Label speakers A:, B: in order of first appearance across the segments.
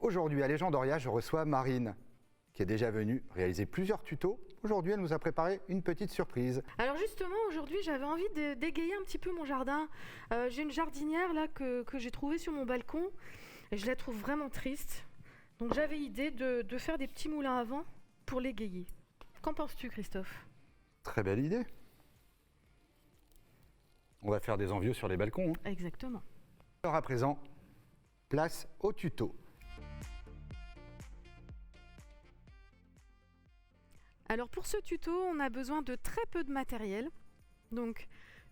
A: Aujourd'hui à Légendoria, je reçois Marine, qui est déjà venue réaliser plusieurs tutos. Aujourd'hui, elle nous a préparé une petite surprise.
B: Alors justement, aujourd'hui, j'avais envie d'égayer un petit peu mon jardin. J'ai une jardinière là que j'ai trouvée sur mon balcon et je la trouve vraiment triste. Donc j'avais idée de faire des petits moulins à vent pour l'égayer. Qu'en penses-tu, Christophe?
A: Très belle idée. On va faire des envieux sur les balcons.
B: Exactement.
A: Alors à présent, place au tuto.
B: Alors pour ce tuto, on a besoin de très peu de matériel. Donc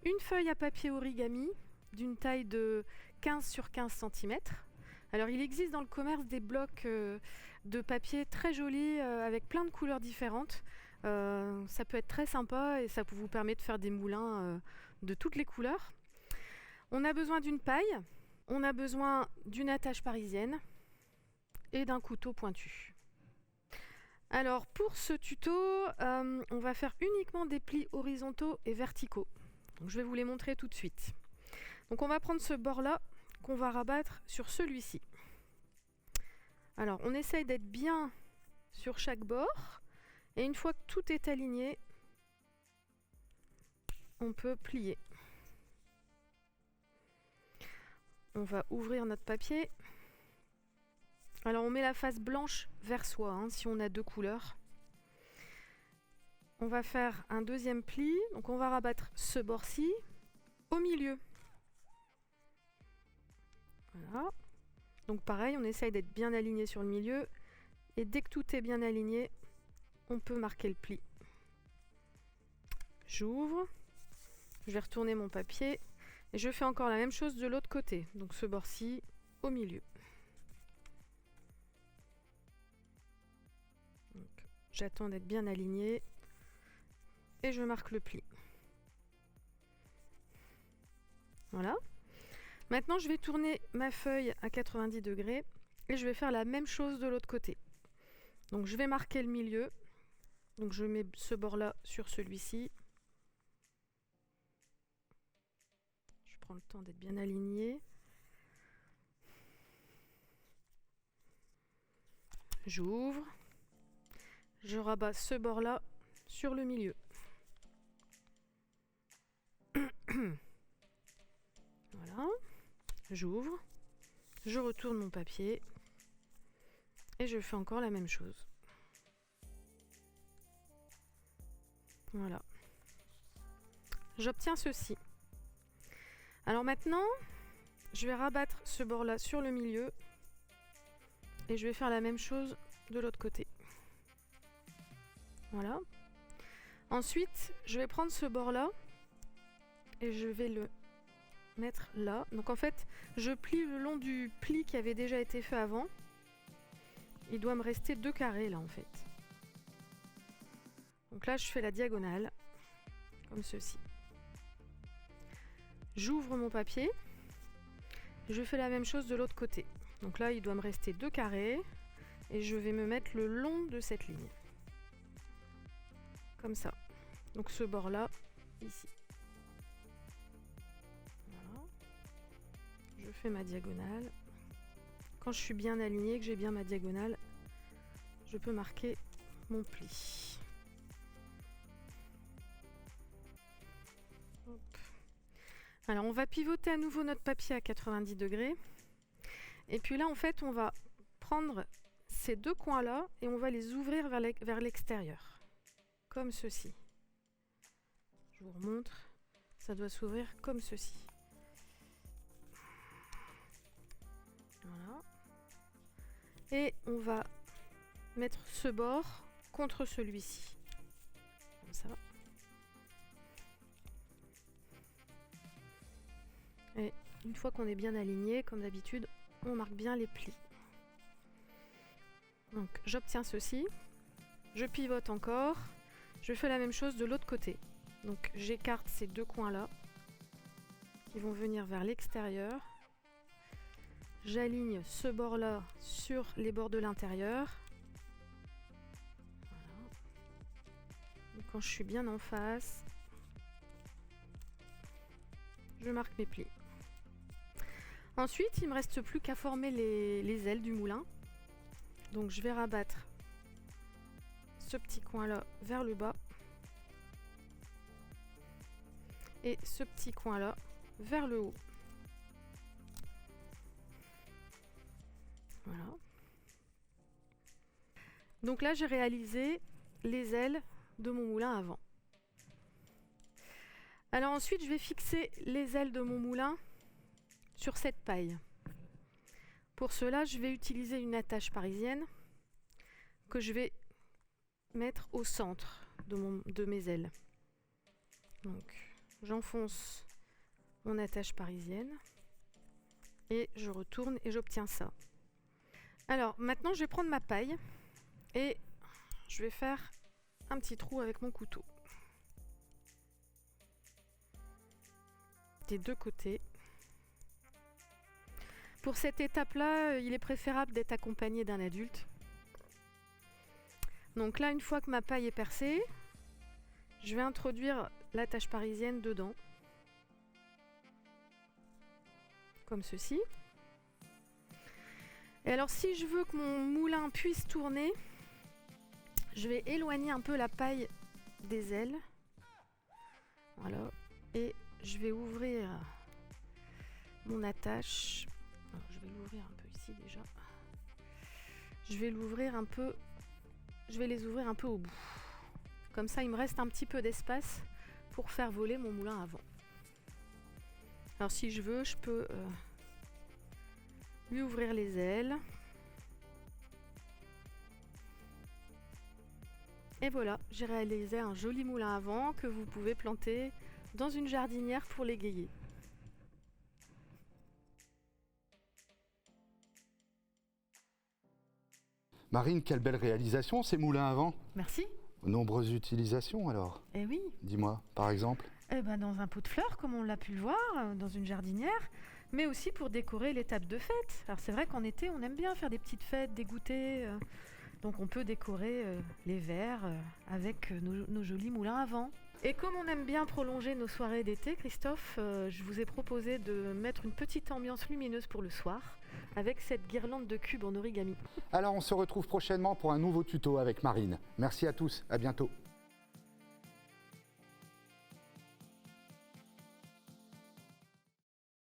B: une feuille à papier origami d'une taille de 15 sur 15 cm. Alors il existe dans le commerce des blocs de papier très jolis avec plein de couleurs différentes. Ça peut être très sympa et ça vous permet de faire des moulins de toutes les couleurs. On a besoin d'une paille, on a besoin d'une attache parisienne et d'un couteau pointu. Alors pour ce tuto, on va faire uniquement des plis horizontaux et verticaux. Donc, je vais vous les montrer tout de suite. Donc on va prendre ce bord-là qu'on va rabattre sur celui-ci. Alors on essaye d'être bien sur chaque bord et une fois que tout est aligné, on peut plier. On va ouvrir notre papier. Alors on met la face blanche vers soi, si on a deux couleurs. On va faire un deuxième pli, donc on va rabattre ce bord-ci au milieu. Voilà. Donc pareil, on essaye d'être bien aligné sur le milieu. Et dès que tout est bien aligné, on peut marquer le pli. J'ouvre, je vais retourner mon papier et je fais encore la même chose de l'autre côté. Donc ce bord-ci au milieu. J'attends d'être bien aligné et je marque le pli. Voilà. Maintenant, je vais tourner ma feuille à 90 degrés et je vais faire la même chose de l'autre côté. Donc, je vais marquer le milieu. Donc, je mets ce bord-là sur celui-ci. Je prends le temps d'être bien aligné. J'ouvre. Je rabats ce bord-là sur le milieu. Voilà. J'ouvre. Je retourne mon papier. Et je fais encore la même chose. Voilà. J'obtiens ceci. Alors maintenant, je vais rabattre ce bord-là sur le milieu. Et je vais faire la même chose de l'autre côté. Voilà. Ensuite, je vais prendre ce bord-là et je vais le mettre là. Donc en fait, je plie le long du pli qui avait déjà été fait avant. Il doit me rester 2 carrés là en fait. Donc là, je fais la diagonale, comme ceci. J'ouvre mon papier. Je fais la même chose de l'autre côté. Donc là, il doit me rester 2 carrés et je vais me mettre le long de cette ligne. Comme ça. Donc ce bord-là, ici. Voilà. Je fais ma diagonale. Quand je suis bien alignée, que j'ai bien ma diagonale, je peux marquer mon pli. Hop. Alors on va pivoter à nouveau notre papier à 90 degrés. Et puis là, en fait, on va prendre ces deux coins-là et on va les ouvrir vers l'extérieur. Comme ceci. Je vous remontre. Ça doit s'ouvrir comme ceci. Voilà. Et on va mettre ce bord contre celui-ci. Comme ça. Et une fois qu'on est bien aligné, comme d'habitude, on marque bien les plis. Donc j'obtiens ceci. Je pivote encore. Je fais la même chose de l'autre côté. Donc j'écarte ces deux coins-là qui vont venir vers l'extérieur. J'aligne ce bord-là sur les bords de l'intérieur. Voilà. Quand je suis bien en face, je marque mes plis. Ensuite, il ne me reste plus qu'à former les ailes du moulin. Donc je vais rabattre ce petit coin-là vers le bas. Et ce petit coin-là vers le haut. Voilà. Donc là, j'ai réalisé les ailes de mon moulin avant. Alors ensuite, je vais fixer les ailes de mon moulin sur cette paille. Pour cela, je vais utiliser une attache parisienne que je vais mettre au centre de mes ailes. Donc, j'enfonce mon attache parisienne et je retourne et j'obtiens ça. Alors, maintenant, je vais prendre ma paille et je vais faire un petit trou avec mon couteau. Des deux côtés. Pour cette étape-là, il est préférable d'être accompagné d'un adulte. Donc là, une fois que ma paille est percée, je vais introduire l'attache parisienne dedans. Comme ceci. Et alors, si je veux que mon moulin puisse tourner, je vais éloigner un peu la paille des ailes. Voilà. Et je vais ouvrir mon attache. Alors, je vais l'ouvrir un peu ici déjà. Je vais l'ouvrir un peu. Je vais les ouvrir un peu au bout. Comme ça, il me reste un petit peu d'espace pour faire voler mon moulin avant. Alors, si je veux, je peux lui ouvrir les ailes. Et voilà, j'ai réalisé un joli moulin à vent que vous pouvez planter dans une jardinière pour l'égayer.
A: Marine, quelle belle réalisation ces moulins à vent.
B: Merci.
A: Nombreuses utilisations alors.
B: Eh oui.
A: Dis-moi, par exemple.
B: Eh ben, dans un pot de fleurs, comme on l'a pu le voir, dans une jardinière, mais aussi pour décorer les tables de fête. Alors c'est vrai qu'en été, on aime bien faire des petites fêtes, des goûters. Donc on peut décorer les verres avec nos jolis moulins à vent. Et comme on aime bien prolonger nos soirées d'été, Christophe, je vous ai proposé de mettre une petite ambiance lumineuse pour le soir avec cette guirlande de cubes en origami.
A: Alors on se retrouve prochainement pour un nouveau tuto avec Marine. Merci à tous, à bientôt.